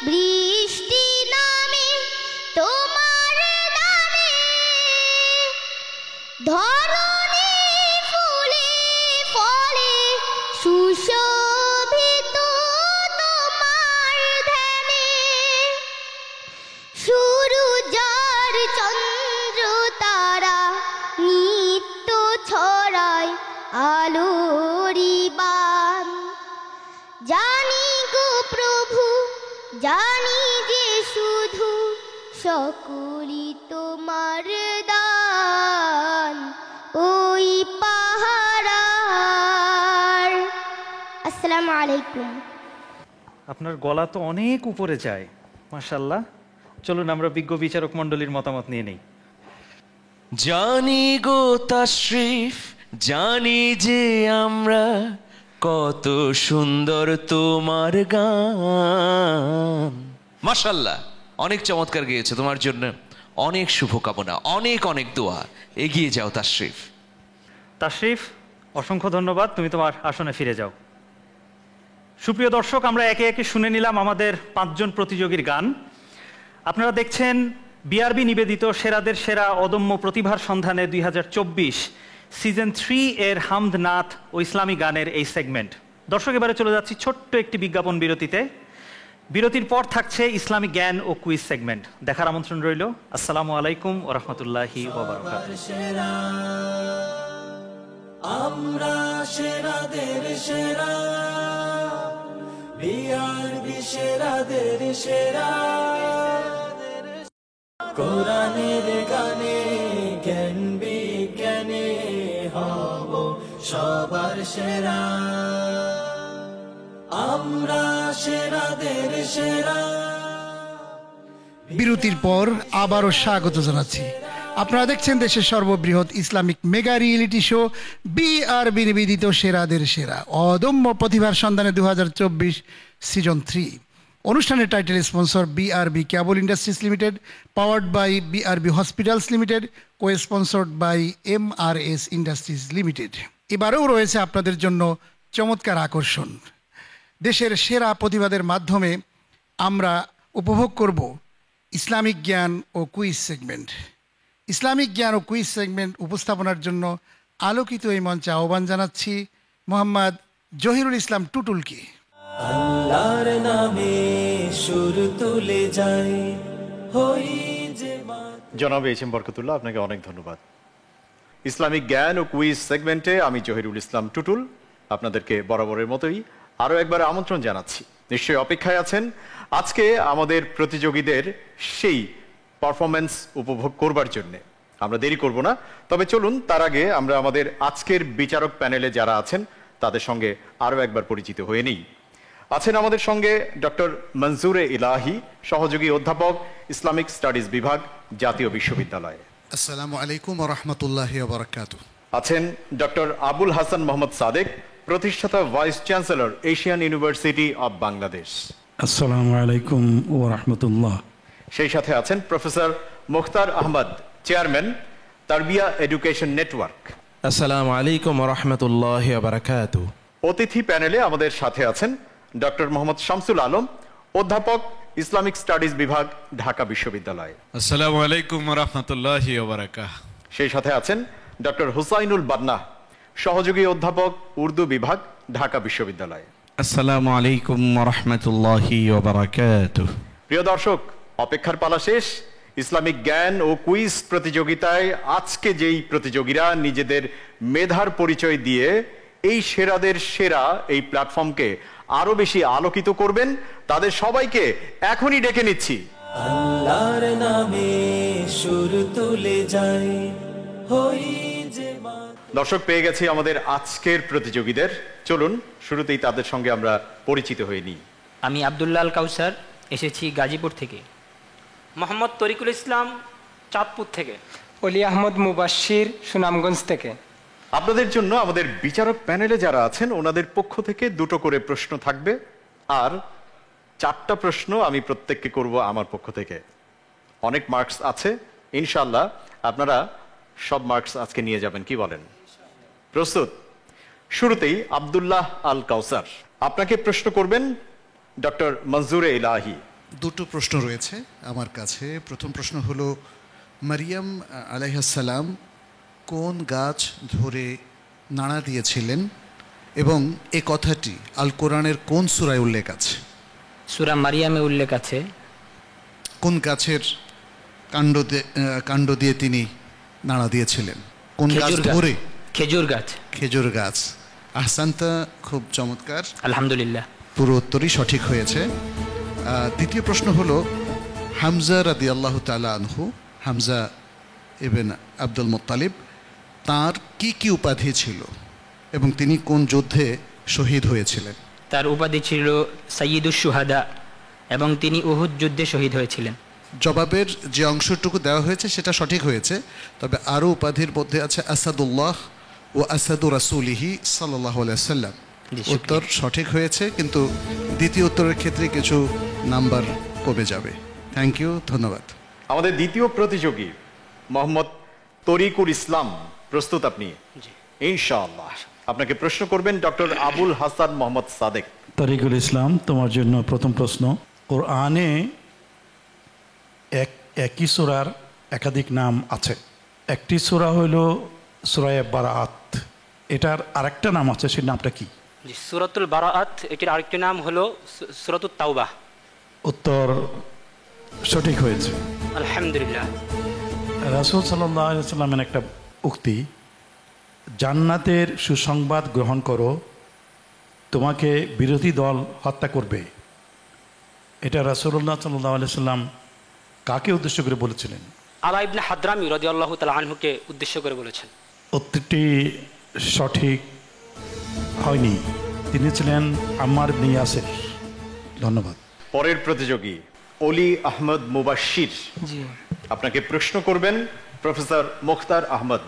বৃষ্টি নামে তোমার দানে ধরণী ফুলে ফলে সুশোভিত তোমার ধ্যানে সূর্যার চন্দ্র তারা নিত্য ছড়ায় আলোরি বান জানি গো প্রভু জানি যে শুধু সকলি তোমার দান ওই পাহারার। আসসালামু আলাইকুম। আপনার গলা তো অনেক উপরে যায়, মাশাআল্লাহ। চলুন আমরা বিজ্ঞ বিচারক মণ্ডলীর মতামত নিয়ে নেই। জানি গো তাশরিফ, জানি যে আমরা কত সুন্দর তোমার গান। মাশাআল্লাহ, অনেক চমৎকার গেয়েছো। তোমার জন্য অনেক শুভকামনা, অনেক অনেক দোয়া। এগিয়ে যাও তাশরিফ। তাশরিফ, অসংখ্য ধন্যবাদ। তুমি তোমার আসনে ফিরে যাও। সুপ্রিয় দর্শক, আমরা একে একে শুনে নিলাম আমাদের 5 জন প্রতিযোগীর গান। আপনারা দেখছেন বিআরবি নিবেদিত সেরাদের সেরা অদম্য প্রতিভার সন্ধানে 2024 সিজন 3 এর হামদ নাথ ও ইসলামী গানের এই সেগমেন্ট। দর্শক, এবারে চলে যাচ্ছি ছোট্ট একটি বিজ্ঞাপন বিরতিতে। বিরতির পর থাকছে ইসলামী জ্ঞান ও কুইজ সেগমেন্ট। দেখার আমন্ত্রণ রইল। আসসালামু আলাইকুম ওয়া রাহমাতুল্লাহি ওয়া বারাকাতুহু। আমরা সেরাদের সেরা, বিআরবি সেরাদের সেরা, কোরআনের গানে জ্ঞান বিজ্ঞানে হব সবার সেরা। আমরা সেরাদের সেরা। বিরতির পর আবারও স্বাগত জানাচ্ছি। আপনারা দেখছেন দেশের সর্ববৃহৎ Islamic mega reality show BRB নিবেদিত সেরাদের সেরা অদম্য প্রতিভার সন্ধানে 2024 সিজন 3। অনুষ্ঠানের title sponsor BRB cable industries limited, powered by BRB hospitals limited, co sponsored by MRS industries limited. এবারেও রয়েছে আপনাদের জন্য চমৎকার আকর্ষণ। দেশের সেরা প্রতিভাদের মাধ্যমে আমরা উপভোগ করব ইসলামিক জ্ঞান ও কুইজ সেগমেন্ট। ইসলামিক জ্ঞান ও কুইজ সেগমেন্ট উপস্থাপনার জন্য আলোকিত এই মঞ্চে আহ্বান জানাচ্ছি মোহাম্মদ জহিরুল ইসলাম টুটুলকে। আল্লাহর নামে সুর তুলে যায় হই যে জনাব এইচ এম বরকতুল্লাহ, আপনাকে অনেক ধন্যবাদ। ইসলামিক জ্ঞান ও কুইজ সেগমেন্টে আমি জহিরুল ইসলাম টুটুল আপনাদেরকে বরাবরের মতোই আরও একবার আমন্ত্রণ জানাচ্ছি। নিশ্চয়ই অপেক্ষায় আছেন আজকে আমাদের প্রতিযোগীদের সেই পারফরমেন্স উপভোগ করবার জন্যে। আমরা দেরি করব না, তবে চলুন তার আগে আমরা আমাদের আজকের বিচারক প্যানেলে যারা আছেন তাদের সঙ্গে আরও একবার পরিচিত হয়ে নিই। আছেন আমাদের সঙ্গে ডক্টর মনজুরে ইলাহি, সহযোগী অধ্যাপক, ইসলামিক স্টাডিজ বিভাগ, জাতীয় বিশ্ববিদ্যালয়। আসসালামু আলাইকুম ওয়া রাহমাতুল্লাহি ওয়া বারাকাতুহু। আছেন ডক্টর আবুল হাসান মোহাম্মদ সাদেক, প্রতিষ্ঠাতা vice chancellor, Asian university of Bangladesh. আসসালামু আলাইকুম ওয়া রাহমাতুল্লাহ। সেই সাথে আছেন professor Mukhtar Ahmad, chairman, Tarbiya education network. আসসালামু আলাইকুম ওয়া রাহমাতুল্লাহি ওয়া বারাকাতুহু। অতিথি প্যানেলে আমাদের সাথে আছেন ডক্টর মোহাম্মদ শামসুল আলম, অধ্যাপক, ইসলামিক স্টাডিজ বিভাগ, ঢাকা বিশ্ববিদ্যালয়। আসসালামু আলাইকুম ওয়া রাহমাতুল্লাহি ওয়া বারাকাতুহু। সেই সাথে আছেন ডক্টর হুসাইনুল বান্না, সহযোগী অধ্যাপক, উর্দু বিভাগ, ঢাকা বিশ্ববিদ্যালয়। আসসালামু আলাইকুম ওয়া রাহমাতুল্লাহি ওয়া বারাকাতুহু। প্রিয় দর্শক, অপেক্ষার পালা শেষ। ইসলামিক জ্ঞান ও কুইজ প্রতিযোগিতায় আজকে যেই প্রতিযোগীরা নিজেদের মেধার পরিচয় দিয়ে এই সেরাদের সেরা এই প্ল্যাটফর্মকে আরো বেশি আলোকিত করবেন, তাদের সবাইকে এখনই ডেকে নিচ্ছি। আল্লাহর নামে সুর তুলে যায় হই যে। দর্শক, পেয়ে গেছি আমাদের আজকের প্রতিযোগীদের। চলুন শুরুতেই তাদের সঙ্গে আমরা পরিচিত হয়ে নিই। আমি আব্দুল্লাহ আল কাউসার, এসেছি গাজীপুর থেকে। মোহাম্মদ তরিকুল ইসলাম, চাঁদপুর থেকে। অলি আহমদ মুবাশির, সুনামগঞ্জ থেকে। আপনাদের জন্য আমাদের বিচারক প্যানেলে যারা আছেন ওনাদের পক্ষ থেকে 2টো করে প্রশ্ন থাকবে, আর 4টা প্রশ্ন আমি প্রত্যেককে করব আমার পক্ষ থেকে। অনেক মার্কস আছে, ইনশাআল্লাহ আপনারা সব মার্কস আজকে নিয়ে যাবেন, কি বলেন? প্রস্তুত? শুরুতেই আব্দুল্লাহ আল কাউসার, আপনাকে প্রশ্ন করবেন ডক্টর মনজুরে ইলাহি। দুটো প্রশ্ন রয়েছে আমার কাছে। প্রথম প্রশ্ন হলো, মারিয়াম আলাইহিসসালাম কোন গাছ ধরে নাড়া দিয়েছিলেন এবং এ কথাটি আল কোরআনের কোন সূরায় উল্লেখ আছে? সূরা মারিয়ামে উল্লেখ আছে। কোন গাছের কাণ্ড দিয়ে তিনি নাড়া দিয়েছিলেন? কোন গাছ ধরে? খেজুর গাছ। খেজুর গাছ। আহসানতা, খুব চমৎকার, আলহামদুলিল্লাহ। পুরো উত্তরই সঠিক হয়েছে। দ্বিতীয় প্রশ্ন হলো, হামজা রাদিয়াল্লাহু তাআলা আনহু, হামজা ইবনে আব্দুল মুত্তালিব, তার কি কি উপাধি ছিল এবং তিনি কোন যুদ্ধে শহীদ হয়েছিলেন? তার উপাধি ছিল সাইয়্যিদুশ শুহাদা এবং তিনি উহুদ যুদ্ধে শহীদ হয়েছিলেন। জবাবের যে অংশটুকু দেওয়া হয়েছে সেটা সঠিক হয়েছে, তবে আরও উপাধির মধ্যে আছে আসাদুল্লাহ ও আসাদু রাসূলিহি সাল্লাল্লাহু আলাইহি ওয়াসাল্লাম। উত্তর সঠিক হয়েছে, কিন্তু দ্বিতীয় উত্তরের ক্ষেত্রে কিছু নাম্বার কমে যাবে। থ্যাংক ইউ, ধন্যবাদ। আমাদের দ্বিতীয় প্রতিযোগী মোহাম্মদ তরিকুল ইসলাম, প্রস্তুত আপনি? ইনশাআল্লাহ। আপনাকে প্রশ্ন করবেন ডক্টর আবুল হাসান মোহাম্মদ সাদেক। তরিকুল ইসলাম, তোমার জন্য প্রথম প্রশ্ন। কোরআনে একই সূরার একাধিক নাম আছে। একটি সূরা হইল সূরা বারাআত, এটার আরেকটা নাম আছে, সেই নামটা কি? জি, সূরাতুল বারাআত, এটির আরেকটি নাম হলো সূরাতুত তাওবাহ। উত্তর সঠিক হয়েছে, আলহামদুলিল্লাহ। রাসূল সাল্লাল্লাহু আলাইহি ওয়াসাল্লামের একটা উক্তি, জান্নাতের সুসংবাদ গ্রহণ করো, তোমাকে বিরোধী দল হত্যা করবে। এটা রাসূলুল্লাহ সাল্লাল্লাহু আলাইহি ওয়াসাল্লাম কাকে উদ্দেশ্য করে বলেছিলেন? আলা ইবনে হাদরামি রাদিয়াল্লাহু তাআলা আনহুকে উদ্দেশ্য করে বলেছেন। উত্তরটি সঠিক হয়নি, তিনি ছিলেন আম্মার ইবনে ইয়াসির। ধন্যবাদ। পরের প্রতিযোগী অলি আহমদ মুবাশশির, জি, আপনাকে প্রশ্ন করবেন প্রফেসর মুখতার আহমদ।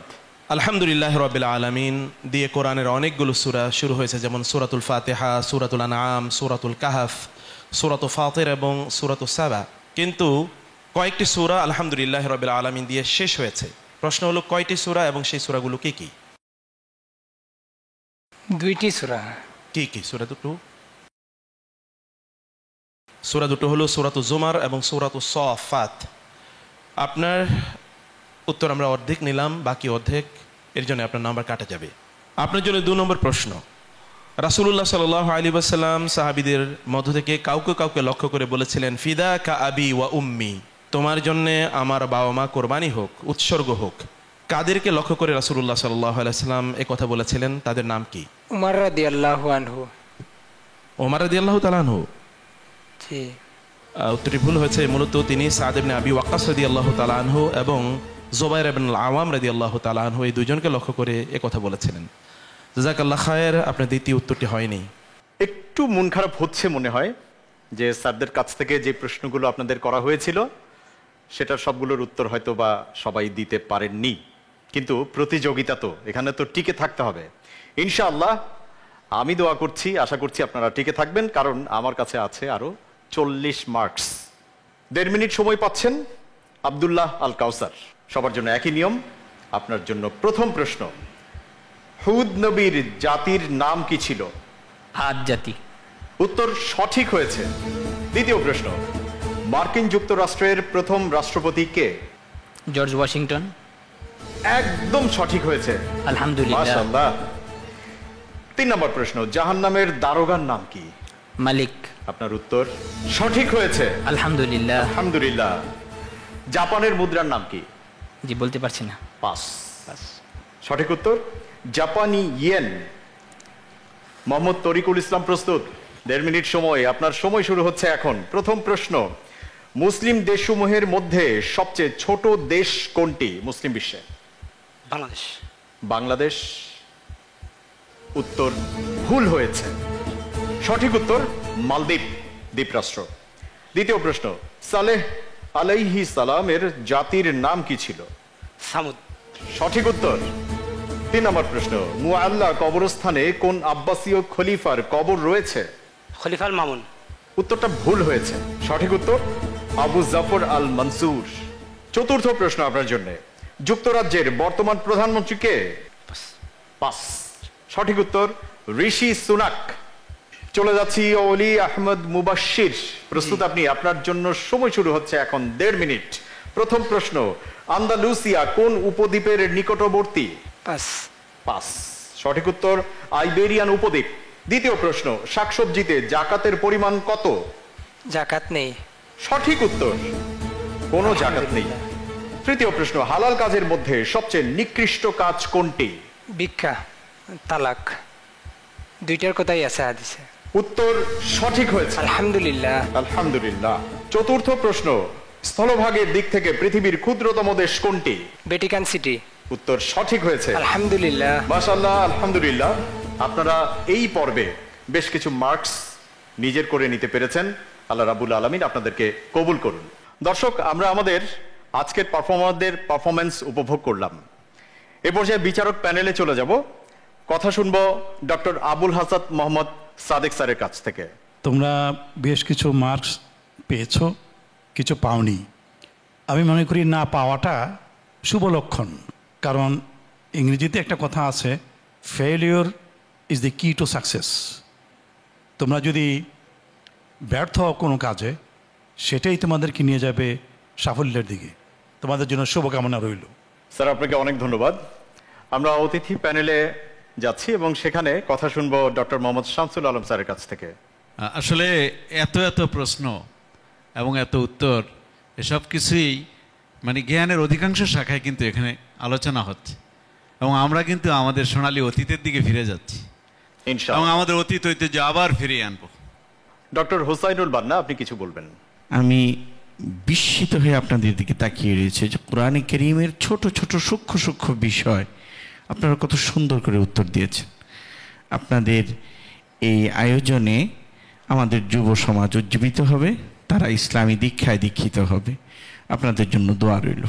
আলহামদুলিল্লাহ রাব্বিল আলামিন দিয়ে কোরআনের অনেকগুলো সূরা শুরু হয়েছে, যেমন সূরাতুল ফাতিহা, সূরাতুল আনআম, সূরাতুল কাহফ, সূরাতুল ফাতির এবং সূরাতুস সাবা। কিন্তু কয়েকটি সূরা আলহামদুলিল্লাহ রাব্বিল আলামিন দিয়ে শেষ হয়েছে। প্রশ্ন হলো কয়টি সূরা এবং সেই সূরাগুলো কি কি? দুইটি সূরা। কি কি সূরা দুটো? সূরা দুটো হলো সূরাতুজ জুমার এবং সূরাতুস সাফাত। আপনার উত্তর আমরা অর্ধেক নিলাম, বাকি অর্ধেক এর জন্য আপনার নাম্বার কাটা যাবে। আপনার জন্য 2 নম্বর প্রশ্ন। রাসূলুল্লাহ সাল্লাল্লাহু আলাইহি ওয়াসাল্লাম সাহাবীদের মধ্য থেকে কাউকে কাউকে লক্ষ্য করে বলেছিলেন, ফিদা কা আবি ওয়া উম্মি, তোমার জন্য আমার বাবা মা কোরবানি হোক, উৎসর্গ হোক। কাদেরকে লক্ষ্য করে রাসূলুল্লাহ সাল্লাল্লাহু আলাইহি ওয়াসাল্লাম এই কথা বলেছিলেন? তাদের নাম কি? উমর রাদিয়াল্লাহু আনহু। ওমর রাদিয়াল্লাহু তাআলা আনহু? জি, উত্তরটি ভুল হয়েছে। মূলত তিনি সাদ ইবনে আবি ওয়াক্কাস রাদিয়াল্লাহু তাআলা আনহু এবং জুবাইর ইবনে আল-আওয়াম রাদিয়াল্লাহু তাআলা আনহু, এই দুইজনকে লক্ষ্য করে এই কথা বলেছিলেন। জাযাকাল্লাহ খায়ের, আপনার দ্বিতীয় উত্তরটি হয়নি। একটু মন খারাপ হচ্ছে মনে হয় যে স্যারদের কাছ থেকে যে প্রশ্নগুলো আপনাদের করা হয়েছিল সেটার সবগুলোর উত্তর হয়তো বা সবাই দিতে পারেননি, কিন্তু প্রতিযোগিতা তো, এখানে তো টিকে থাকতে হবে। ইনশাআল্লাহ আমি দোয়া করছি, আশা করছি আপনারা টিকে থাকবেন, কারণ আমার কাছে আছে আরো 40 মার্কস। 1.5 মিনিট সময় পাচ্ছেন আব্দুল্লাহ আল কাউসার। সবার জন্য একই নিয়ম। আপনার জন্য প্রথম প্রশ্ন, হুদ নবীর জাতির নাম কি ছিল? আদ জাতি। উত্তর সঠিক হয়েছে। দ্বিতীয় প্রশ্ন, মার্কিন যুক্তরাষ্ট্রের প্রথম রাষ্ট্রপতি কে? George Washington. একদম সঠিক হয়েছে, আলহামদুলিল্লাহ। মাশাআল্লাহ। 3 নম্বর প্রশ্ন, জাহান্নামের দারোগার নাম কি? মালিক। আপনার উত্তর সঠিক হয়েছে, আলহামদুলিল্লাহ। আলহামদুলিল্লাহ। জাপানের মুদ্রার নাম কি? জি, বলতে পারছি না। পাস। সঠিক উত্তর জাপানি ইয়েন। মোহাম্মদ তরিকুল ইসলাম, প্রস্তুত? 1.5 মিনিট সময়, আপনার সময় শুরু হচ্ছে এখন। প্রথম প্রশ্ন, মুসলিম দেশসমূহের মধ্যে সবচেয়ে ছোট দেশ কোনটি মুসলিম বিশ্বে? বাংলাদেশ। বাংলাদেশ। উত্তর ভুল হয়েছে, সঠিক উত্তর মালদ্বীপ দ্বীপরাষ্ট্র। দ্বিতীয় প্রশ্ন, সালেহ আলাইহিস সালামের জাতির নাম কি ছিল? সামুদ। সঠিক উত্তর। 3 নম্বর প্রশ্ন, মুআল্লা কবরস্থানে কোন আব্বাসীয় খলিফার কবর রয়েছে? খলিফা আল মামুন। উত্তরটা ভুল হয়েছে, সঠিক উত্তর আবু জাফর আল মনসুর। চতুর্থ প্রশ্ন আপনার জন্য, যুক্তরাজ্যের বর্তমান প্রধানমন্ত্রী কে? পাস। সঠিক উত্তর ঋষি সুনাক। চলে যাচ্ছি অলি আহমদ মুবাশশির, প্রস্তুত আপনি? আপনার জন্য সময় শুরু হচ্ছে এখন 1.5 মিনিট। প্রথম প্রশ্ন, আন্দালুসিয়া কোন উপদ্বীপের নিকটবর্তী? পাস। পাস। সঠিক উত্তর আইবেরিয়ান উপদ্বীপ। দ্বিতীয় প্রশ্ন, শাকসবজিতে জাকাতের পরিমাণ কত? জাকাত নেই। সঠিক উত্তর কোনো জাকাত নেই। তৃতীয় প্রশ্ন, হালাল কাজের মধ্যে সবচেয়ে নিকৃষ্ট কাজ কোনটি? ভিক্ষা, তালাক, দুইটার কথাই আছে হাদিসে। উত্তর সঠিক হয়েছে, আলহামদুলিল্লাহ। আলহামদুলিল্লাহ। চতুর্থ প্রশ্ন, স্থলভাগের দিক থেকে পৃথিবীর ক্ষুদ্রতম দেশ কোনটি? Vatican city. উত্তর সঠিক হয়েছে, আলহামদুলিল্লাহ। মাশাআল্লাহ, আলহামদুলিল্লাহ। আপনারা এই পর্বে বেশ কিছু মার্কস নিজের করে নিতে পেরেছেন। আল্লাহ রাব্বুল আলামিন আপনাদেরকে কবুল করুন। দর্শক, আমরা আমাদের আজকের পারফর্মারদের পারফরমেন্স উপভোগ করলাম। এ পর্যায়ে বিচারক প্যানেলে চলে যাব। কথা শুনবো ডক্টর আবুল হাসান মোহাম্মদ সাদেক স্যারের কাছ থেকে। তোমরা বেশ কিছু মার্কস পেয়েছো, কিছু পাওনি। আমি মনে করি না পাওয়াটা শুভ লক্ষণ, কারণ ইংরেজিতে একটা কথা আছে, ফেলিওর ইজ দ্য কি টু সাকসেস। তোমরা যদি ব্যর্থ হও কোনো কাজে, সেটাই তোমাদেরকে নিয়ে যাবে সাফল্যের দিকে। তোমাদের জন্য শুভকামনা রইল। স্যার, আপনাকে অনেক ধন্যবাদ। আমরা অতিথি প্যানেলে যাচ্ছি এবং সেখানে কথা শুনবো ডক্টর মোহাম্মদ শামসুল আলম স্যারের কাছ থেকে। আসলে এত এত প্রশ্ন এবং এত উত্তর, এসব কিছুই মানে জ্ঞানের অধিকাংশ শাখায় কিন্তু এখানে আলোচনা হচ্ছে, এবং আমরা কিন্তু আমাদের সোনালী অতীতের দিকে ফিরে যাচ্ছি এবং আমাদের অতীত ঐতিহ্য আবার ফিরিয়ে আনবো। ডক্টর হুসাইনুল বান্না, আপনি কিছু বলবেন? আমি বিস্মিত হয়ে আপনাদের দিকে তাকিয়ে রয়েছে যে কোরআনে কারীমের ছোট ছোট সূক্ষ্ম সূক্ষ্ম বিষয় আপনারা কত সুন্দর করে উত্তর দিয়েছেন। আপনাদের এই আয়োজনে আমাদের যুব সমাজ উজ্জীবিত হবে, তারা ইসলামী দীক্ষায় দীক্ষিত হবে। আপনাদের জন্য দোয়া রইল।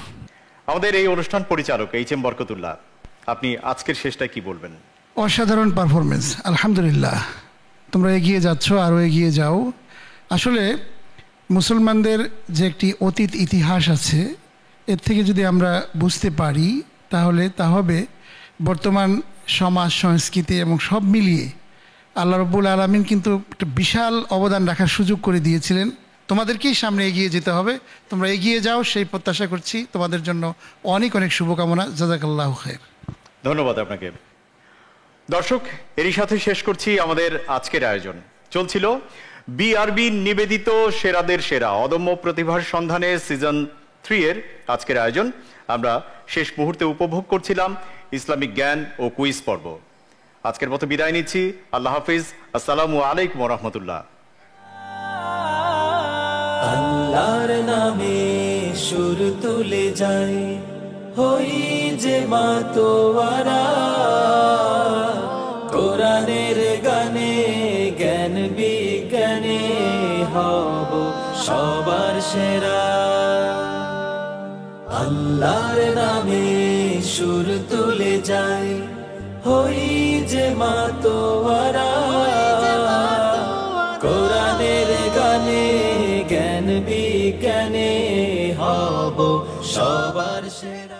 আমাদের এই অনুষ্ঠান পরিচালক এইচ.এম. বরকতুল্লাহ, আপনি আজকের শেষটায় কি বলবেন? অসাধারণ পারফরমেন্স, আলহামদুলিল্লাহ। তোমরা এগিয়ে যাচ্ছ, আরও এগিয়ে যাও। আসলে মুসলমানদের যে একটি অতীত ইতিহাস আছে, এর থেকে যদি আমরা বুঝতে পারি তাহলে তা হবে বর্তমান সমাজ সংস্কৃতি এবং সব মিলিয়ে আল্লাহ রাব্বুল আলামিন কিন্তু একটা বিশাল অবদান রাখার সুযোগ করে দিয়েছিলেন। তোমাদেরকেই সামনে এগিয়ে যেতে হবে, তোমরা এগিয়ে যাও সেই প্রত্যাশা করছি। তোমাদের জন্য অনেক অনেক শুভকামনা। জাযাকাল্লাহু খায়র। ধন্যবাদ আপনাকে। দর্শক, এরই সাথে শেষ করছি আমাদের আজকের আয়োজন। চলছিল বিআরবি নিবেদিত সেরাদের সেরা অদম্য প্রতিভার সন্ধানে সিজন 3 এর আজকের আয়োজন। আমরা শেষ মুহূর্তে উপভোগ করছিলাম ইসলামিক জ্ঞান ও কুইজ পর্ব। আজকের মতো বিদায় নিচ্ছি। আল্লাহ হাফিজ। আসসালামু আলাইকুম ওয়া রাহমাতুল্লাহ। আল্লাহর নামে সুর তুলে যাই, হই যে মাতোয়ারা। কোরআনের গানে জ্ঞান বিজ্ঞানে হব সবার সেরা। আল্লাহর নামে সুর তুলে যাই, হই যে মাতোয়ারা। কোরআনের গানে জ্ঞান বিজ্ঞানে হব সবার সেরা।